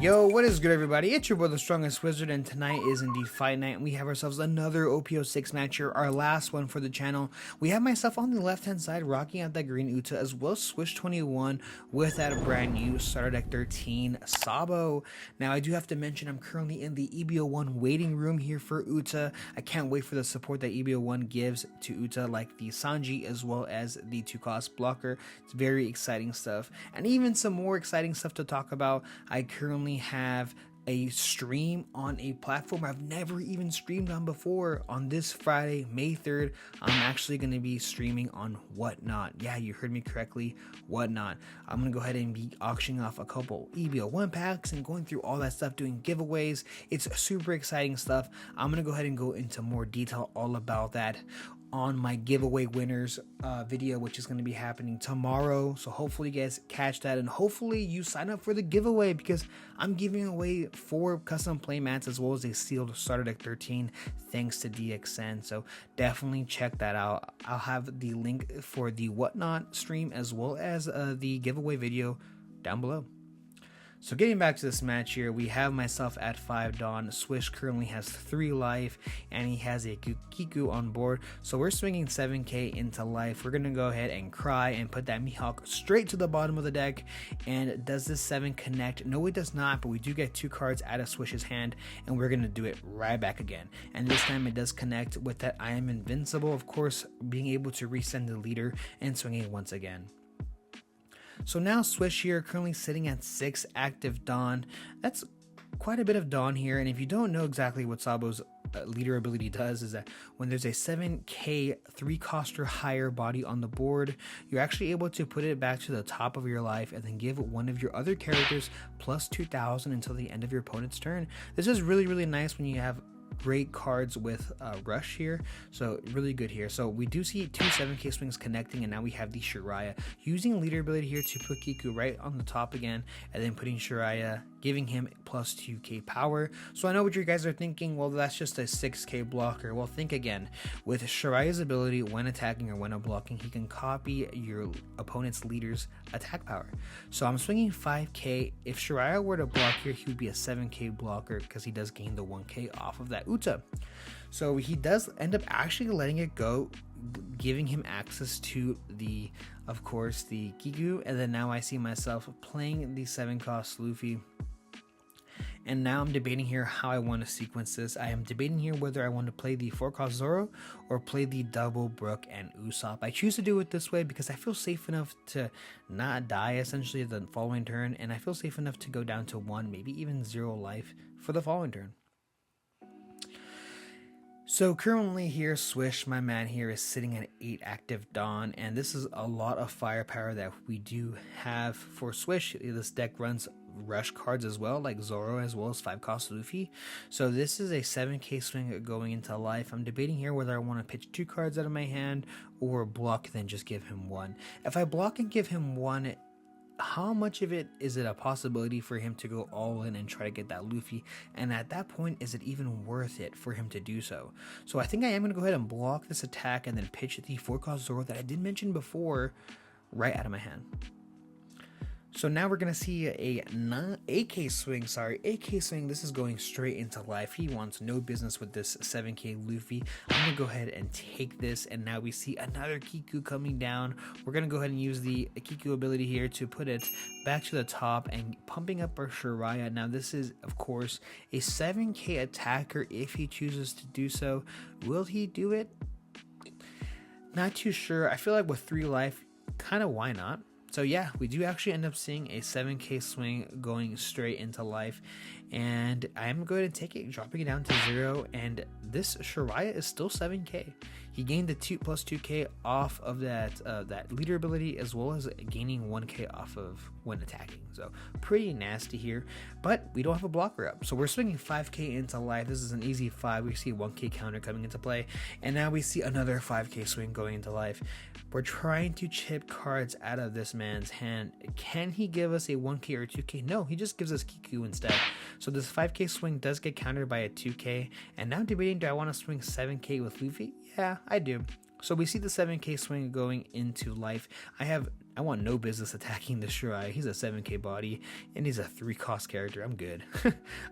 Yo, what is good, everybody? It's your boy, the Strongest Wizard, and tonight is indeed fight night, and we have ourselves another OP06 match here, our last one for the channel. We have myself on the left-hand side rocking out that green UTA, as well as Swish21 with that brand new starter deck 13 Sabo. Now, I do have to mention I'm currently in the EBO1 waiting room here for UTA. I can't wait for the support that EBO1 gives to UTA, like the Sanji as well as the 2-cost blocker. It's very exciting stuff, and even some more exciting stuff to talk about. I currently have a stream on a platform I've never even streamed on before. On this Friday, May 3rd, I'm actually going to be streaming on Whatnot. Yeah, you heard me correctly, Whatnot. I'm going to go ahead and be auctioning off a couple EBO1 packs and going through all that stuff, doing giveaways. It's super exciting stuff. I'm going to go ahead and go into more detail all about that on my giveaway winners video, which is going to be happening tomorrow. So hopefully you guys catch that, and hopefully you sign up for the giveaway, because I'm giving away 4 custom playmats as well as a sealed starter deck 13 thanks to DXN. So definitely check that out. I'll have the link for the Whatnot stream as well as the giveaway video down below. So getting back to this match here, we have myself at 5 Dawn. Swish currently has 3 life, and he has a Kiku on board. So we're swinging 7k into life. We're going to go ahead and cry and put that Mihawk straight to the bottom of the deck. And does this 7 connect? No, it does not, but we do get 2 cards out of Swish's hand, and we're going to do it right back again. And this time it does connect with that I am invincible, of course, being able to resend the leader and swinging once again. So now Swish here currently sitting at 6 active Dawn. That's quite a bit of Dawn here, and if you don't know exactly what Sabo's leader ability does, is that when there's a 7k 3-cost or higher body on the board, you're actually able to put it back to the top of your life and then give one of your other characters plus 2,000 until the end of your opponent's turn. This is really nice when you have great cards with Rush here, so really good here. So we do see 2 7k swings connecting, and now we have the Shiraya using leader ability here to put Kiku right on the top again, and then putting Shiraya, giving him plus 2k power. So I know what you guys are thinking, well, that's just a 6k blocker. Well, think again. With Shiraya's ability, when attacking or when blocking, he can copy your opponent's leader's attack power. So I'm swinging 5k. If Shiraya were to block here, he would be a 7k blocker, because he does gain the 1k off of that UTA. So he does end up actually letting it go, giving him access to the, of course, the Kiku. And then now I see myself playing the 7-cost Luffy. And now I'm debating here how I want to sequence this. I am debating here whether I want to play the 4-cost Zoro or play the double Brook and Usopp. I choose to do it this way because I feel safe enough to not die essentially the following turn, and I feel safe enough to go down to 1, maybe even 0 life for the following turn. So currently here, Swish, my man here, is sitting at 8 active Dawn, and this is a lot of firepower that we do have for Swish. This deck runs rush cards as well, like Zoro as well as 5-cost Luffy. So this is a 7k swing going into life. I'm debating here whether I want to pitch 2 cards out of my hand or block then just give him 1. If I block and give him 1, how much of it is it a possibility for him to go all in and try to get that Luffy? And at that point, is it even worth it for him to do so? So I think I am going to go ahead and block this attack and then pitch the 4-cost Zoro that I did mention before right out of my hand. So now we're going to see a 8k swing, 8k swing. This is going straight into life. He wants no business with this 7k Luffy. I'm going to go ahead and take this, and now we see another Kiku coming down. We're going to go ahead and use the Kiku ability here to put it back to the top and pumping up our Shiraya. Now this is, of course, a 7k attacker if he chooses to do so. Will he do it? Not too sure. I feel like with 3 life, kind of why not? So yeah, we do actually end up seeing a 7k swing going straight into life, and I'm going to take it, dropping it down to 0, and this Shiraya is still 7k. He gained the 2 plus 2k off of that leader ability, as well as gaining 1k off of when attacking. So pretty nasty here, but we don't have a blocker up. So we're swinging 5k into life. This is an easy 5. We see 1k counter coming into play, and now we see another 5k swing going into life. We're trying to chip cards out of this man's hand. Can he give us a 1k or 2k? No, he just gives us Kiku instead. So this 5k swing does get countered by a 2k, and now I'm debating, do I want to swing 7k with Luffy? Yeah, I do. So we see the 7k swing going into life. I want no business attacking the Shirai. He's a 7k body and he's a 3 cost character. I'm good.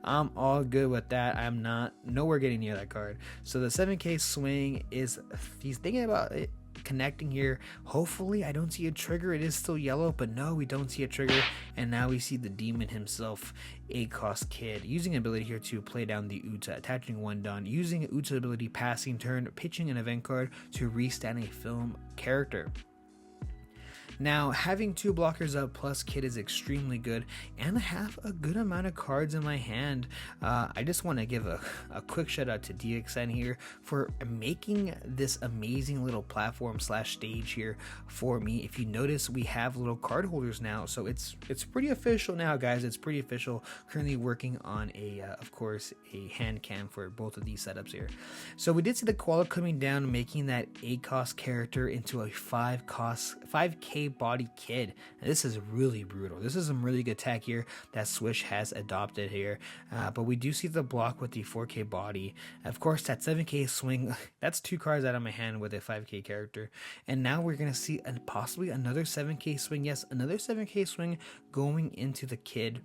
I'm all good with that. I'm not nowhere getting near that card. So the 7k swing is, he's thinking about it connecting here. Hopefully I don't see a trigger. It is still yellow, but no, we don't see a trigger. And now we see the demon himself, 8 cost kid, using ability here to play down the UTA, attaching 1 Dawn, using UTA ability passing turn, pitching an event card to restand a film character. Now, having 2 blockers up plus kid is extremely good, and I have a good amount of cards in my hand. I just want to give a quick shout out to DXN here for making this amazing little platform slash stage here for me. If you notice, we have little card holders now, so it's pretty official now, guys. It's pretty official. Currently working on of course, a hand cam for both of these setups here. So we did see the koala coming down, making that 8 cost character into a 5k body kid. And this is really brutal. This is some really good tech here that Swish has adopted here. But we do see the block with the 4k body. Of course, that 7k swing, that's 2 cards out of my hand with a 5k character. And now we're going to see possibly another 7k swing. Yes, another 7k swing going into the kid.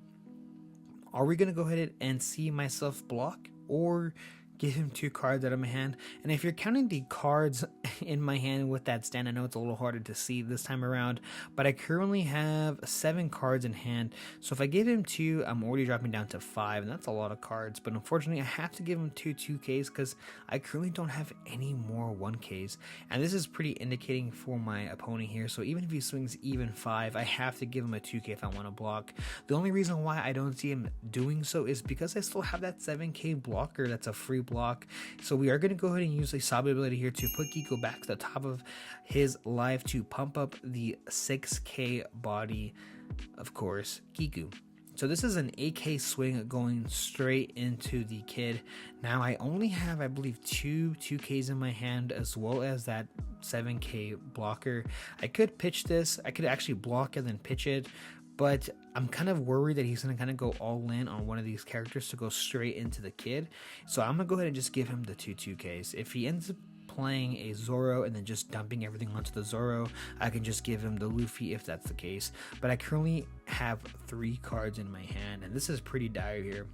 Are we going to go ahead and see myself block or give him 2 cards out of my hand? And if you're counting the cards in my hand with that stand, I know it's a little harder to see this time around, but I currently have 7 cards in hand. So if I give him 2, I'm already dropping down to 5, and that's a lot of cards. But unfortunately, I have to give him 2 2Ks because I currently don't have any more 1Ks. And this is pretty indicating for my opponent here. So even if he swings even 5, I have to give him a 2K if I want to block. The only reason why I don't see him doing so is because I still have that 7k blocker that's a free block. So we are going to go ahead and use a Sabo ability here to put Kiko back to the top of his life to pump up the 6k body, of course, Kiku. So this is an 8k swing going straight into the kid. Now I only have, I believe, 2 2Ks in my hand as well as that 7k blocker. I could pitch this. I could actually block and then pitch it, but I'm kind of worried that he's going to kind of go all in on one of these characters to go straight into the kid. So I'm going to go ahead and just give him the 2 2Ks. If he ends up playing a Zoro and then just dumping everything onto the Zoro, I can just give him the Luffy if that's the case. But I currently have 3 cards in my hand, and this is pretty dire here.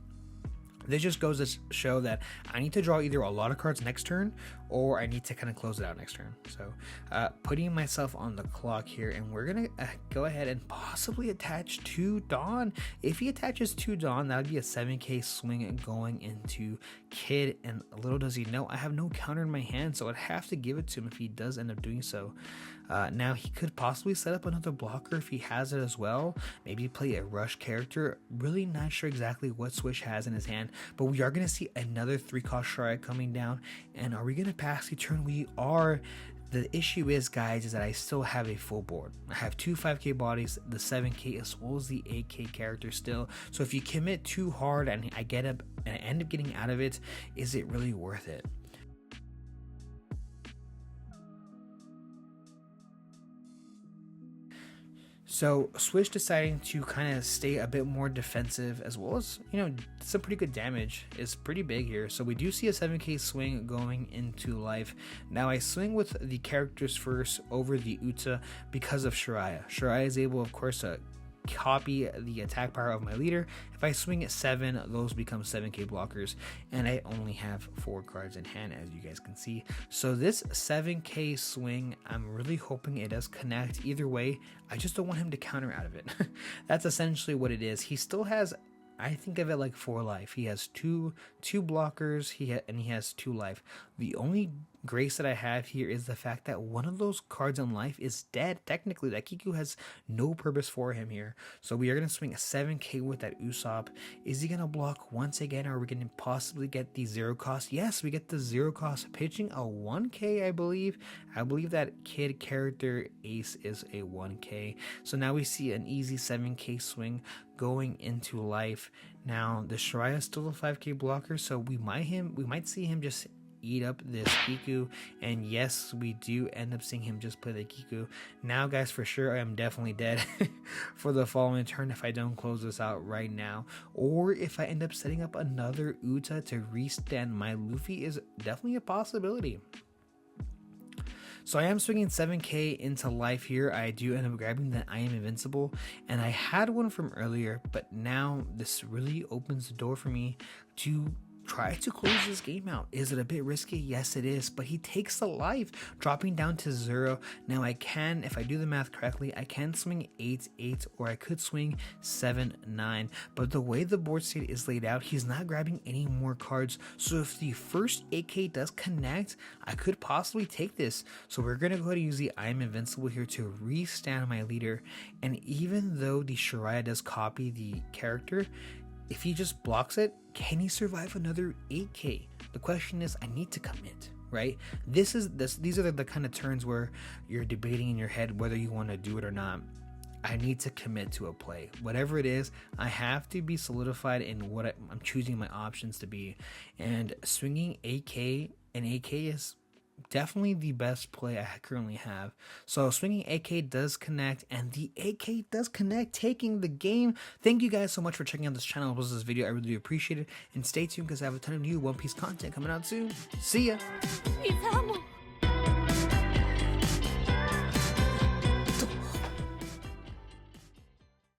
This just goes to show that I need to draw either a lot of cards next turn or I need to kind of close it out next turn. So putting myself on the clock here, and we're going to go ahead and possibly attach 2 Dawn. If he attaches 2 Dawn, that would be a 7k swing going into kid. And little does he know, I have no counter in my hand, so I'd have to give it to him if he does end up doing so. Now he could possibly set up another blocker if he has it as well. Maybe play a rush character. Really not sure exactly what Swish has in his hand, but we are going to see another 3 cost Shirai coming down. And are we going to pass the turn? We are. The issue is, guys, is that I still have a full board. I have 2 5k bodies, the 7k as well as the 8k character still. So if you commit too hard and I end up getting out of it, is it really worth it? So Swish deciding to kind of stay a bit more defensive, as well as, some pretty good damage is pretty big here. So we do see a 7k swing going into life. Now I swing with the characters first over the Uta because of Shiraya. Shiraya is able, of course, to copy the attack power of my leader. If I swing at 7, those become 7k blockers, and I only have 4 cards in hand, as you guys can see. So this 7k swing, I'm really hoping it does connect. Either way, I just don't want him to counter out of it. That's essentially what it is. He still has, I think of it like 4 life. He has two blockers, and he has 2 life. The only grace that I have here is the fact that one of those cards in life is dead. Technically, that Kiku has no purpose for him here. So we are going to swing a 7k with that Usopp. Is he going to block once again, or are we going to possibly get the 0 cost? Yes, we get the 0 cost, pitching a 1k, I believe. I believe that kid character Ace is a 1k. So now we see an easy 7k swing going into life. Now the Shiraya is still a 5k blocker, so we might see him just eat up this Kiku, and yes, we do end up seeing him just play the Kiku. Now, guys, for sure I am definitely dead for the following turn if I don't close this out right now, or if I end up setting up another Uta to restand my Luffy is definitely a possibility. So I am swinging 7k into life here. I do end up grabbing that I am invincible, and I had one from earlier, but now this really opens the door for me to try to close this game out. Is it a bit risky? Yes, it is, but he takes the life, dropping down to 0. Now I can, if I do the math correctly, I can swing 8-8, or I could swing 7-9, but the way the board state is laid out, he's not grabbing any more cards. So if the first 8k does connect, I could possibly take this. So we're gonna go ahead and use the I am invincible here to restand my leader, and even though the Shariah does copy the character, if he just blocks it, can he survive another 8k? The question is, I need to commit, right? These are the kind of turns where you're debating in your head whether you want to do it or not. I need to commit to a play. Whatever it is, I have to be solidified in what I'm choosing my options to be. And swinging 8k, and 8k is definitely the best play I currently have. So swinging 8k does connect, and the 8k does connect, taking the game. Thank you guys so much for checking out this channel. This video, I really do appreciate it, and stay tuned because I have a ton of new One Piece content coming out soon. See ya.